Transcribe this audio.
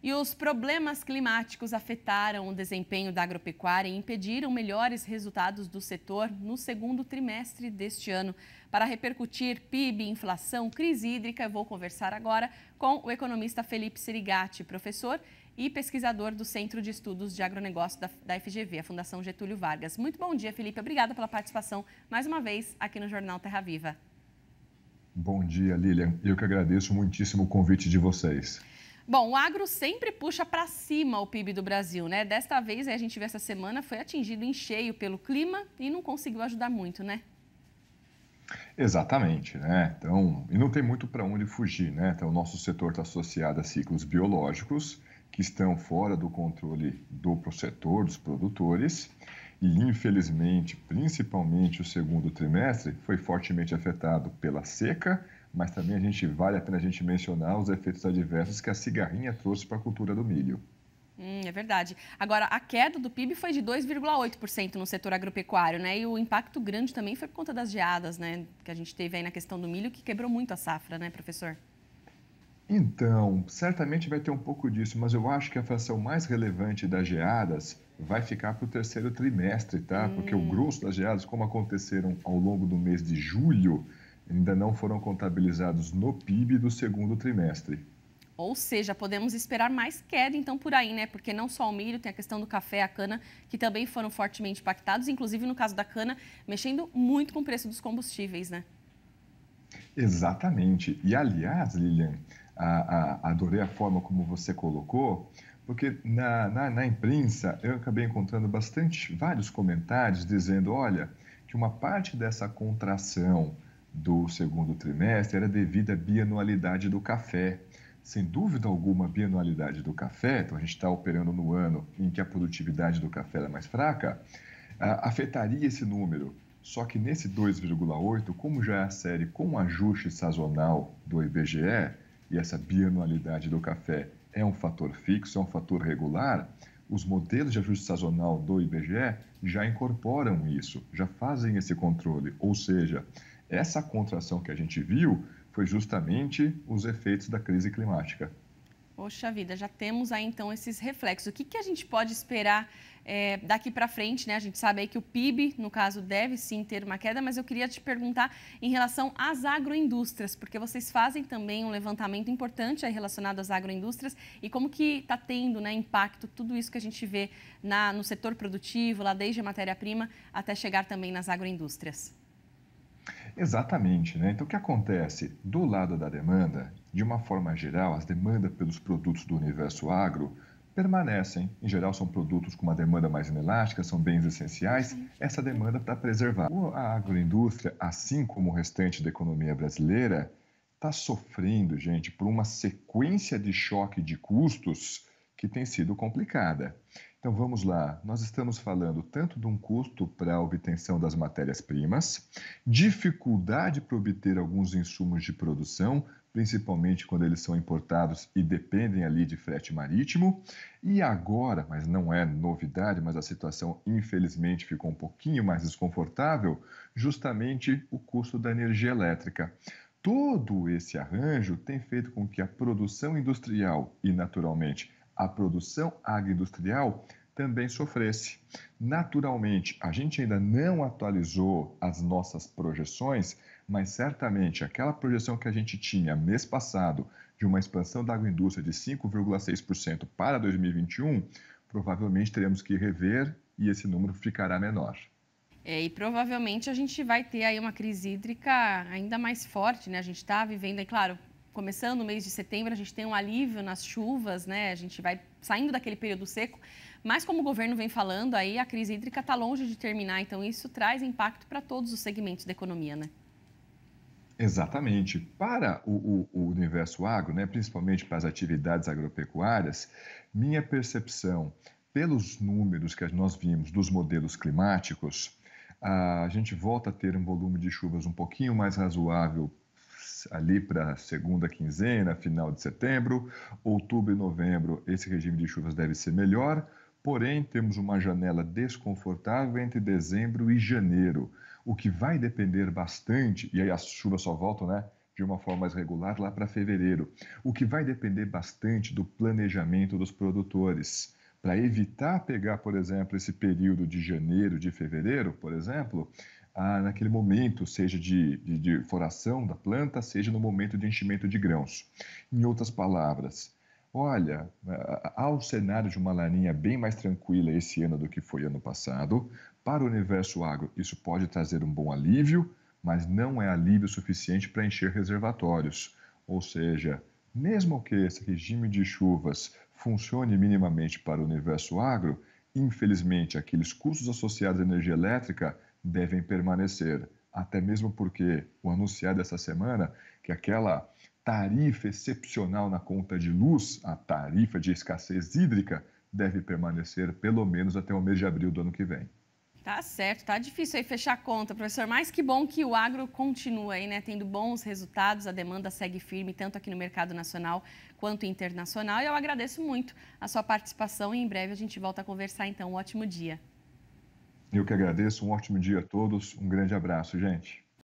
E os problemas climáticos afetaram o desempenho da agropecuária e impediram melhores resultados do setor no segundo trimestre deste ano. Para repercutir PIB, inflação, crise hídrica, eu vou conversar agora com o economista Felipe Serigati, professor e pesquisador do Centro de Estudos de Agronegócio da FGV, a Fundação Getúlio Vargas. Muito bom dia, Felipe. Obrigada pela participação mais uma vez aqui no Jornal Terra Viva. Bom dia, Lilian. Eu que agradeço muitíssimo o convite de vocês. Bom, o agro sempre puxa para cima o PIB do Brasil, né? Desta vez, a gente viu essa semana, foi atingido em cheio pelo clima e não conseguiu ajudar muito, né? Exatamente, né? Então, e não tem muito para onde fugir, né? Então, o nosso setor está associado a ciclos biológicos que estão fora do controle do setor, dos produtores, e infelizmente, principalmente o segundo trimestre, foi fortemente afetado pela seca, mas também vale a pena a gente mencionar os efeitos adversos que a cigarrinha trouxe para a cultura do milho. É verdade. Agora, a queda do PIB foi de 2,8% no setor agropecuário, né? E o impacto grande também foi por conta das geadas, né? Que a gente teve aí na questão do milho, que quebrou muito a safra, né, professor? Então, certamente vai ter um pouco disso, mas eu acho que a fração mais relevante das geadas vai ficar para o terceiro trimestre, tá? Porque o grosso das geadas, como aconteceram ao longo do mês de julho, ainda não foram contabilizados no PIB do segundo trimestre. Ou seja, podemos esperar mais queda então por aí, né? Porque não só o milho, tem a questão do café, a cana, que também foram fortemente impactados, inclusive no caso da cana, mexendo muito com o preço dos combustíveis, né? Exatamente. E, aliás, Lilian, adorei a forma como você colocou, porque na imprensa eu acabei encontrando vários comentários dizendo, olha, que uma parte dessa contração do segundo trimestre era devida à bianualidade do café. Sem dúvida alguma, a bianualidade do café, então a gente está operando no ano em que a produtividade do café é mais fraca, afetaria esse número. Só que nesse 2,8, como já é a série com ajuste sazonal do IBGE, e essa bianualidade do café é um fator fixo, é um fator regular, os modelos de ajuste sazonal do IBGE já incorporam isso, já fazem esse controle. Ou seja, essa contração que a gente viu foi justamente os efeitos da crise climática. Poxa vida, já temos aí então esses reflexos. O que a gente pode esperar daqui para frente, né? A gente sabe aí que o PIB, no caso, deve sim ter uma queda, mas eu queria te perguntar em relação às agroindústrias, porque vocês fazem também um levantamento importante aí relacionado às agroindústrias e como que está tendo, né, impacto tudo isso que a gente vê no setor produtivo, lá desde a matéria-prima até chegar também nas agroindústrias. Exatamente, né? Então, o que acontece? Do lado da demanda, de uma forma geral, as demandas pelos produtos do universo agro permanecem. Em geral, são produtos com uma demanda mais inelástica, são bens essenciais. Essa demanda está preservada. A agroindústria, assim como o restante da economia brasileira, está sofrendo, gente, por uma sequência de choque de custos que tem sido complicada. Então vamos lá, nós estamos falando tanto de um custo para a obtenção das matérias-primas, dificuldade para obter alguns insumos de produção, principalmente quando eles são importados e dependem ali de frete marítimo, e agora, mas não é novidade, mas a situação infelizmente ficou um pouquinho mais desconfortável, justamente o custo da energia elétrica. Todo esse arranjo tem feito com que a produção industrial e, naturalmente, a produção agroindustrial também sofresse. Naturalmente, a gente ainda não atualizou as nossas projeções, mas certamente aquela projeção que a gente tinha mês passado de uma expansão da agroindústria de 5,6% para 2021, provavelmente teremos que rever e esse número ficará menor. E provavelmente a gente vai ter aí uma crise hídrica ainda mais forte, né? A gente está vivendo aí, claro, começando o mês de setembro, a gente tem um alívio nas chuvas, né? A gente vai saindo daquele período seco, mas como o governo vem falando, aí a crise hídrica está longe de terminar, então isso traz impacto para todos os segmentos da economia, né? Exatamente. Para o universo agro, né, principalmente para as atividades agropecuárias, minha percepção, pelos números que nós vimos dos modelos climáticos, a gente volta a ter um volume de chuvas um pouquinho mais razoável ali para a segunda quinzena, final de setembro, outubro e novembro, esse regime de chuvas deve ser melhor, porém temos uma janela desconfortável entre dezembro e janeiro, o que vai depender bastante, e aí as chuvas só voltam, né, de uma forma mais regular lá para fevereiro, o que vai depender bastante do planejamento dos produtores. Para evitar pegar, por exemplo, esse período de janeiro, de fevereiro, por exemplo, naquele momento, seja de floração da planta, seja no momento de enchimento de grãos. Em outras palavras, olha, há um cenário de uma laninha bem mais tranquila esse ano do que foi ano passado. Para o universo agro, isso pode trazer um bom alívio, mas não é alívio suficiente para encher reservatórios. Ou seja, mesmo que esse regime de chuvas funcione minimamente para o universo agro, infelizmente aqueles custos associados à energia elétrica devem permanecer. Até mesmo porque o anunciado essa semana que aquela tarifa excepcional na conta de luz, a tarifa de escassez hídrica, deve permanecer pelo menos até o mês de abril do ano que vem. Tá certo, tá difícil aí fechar a conta, professor, mas que bom que o agro continua aí, né, tendo bons resultados, a demanda segue firme, tanto aqui no mercado nacional quanto internacional, e eu agradeço muito a sua participação e em breve a gente volta a conversar, então, um ótimo dia. Eu que agradeço, um ótimo dia a todos, um grande abraço, gente.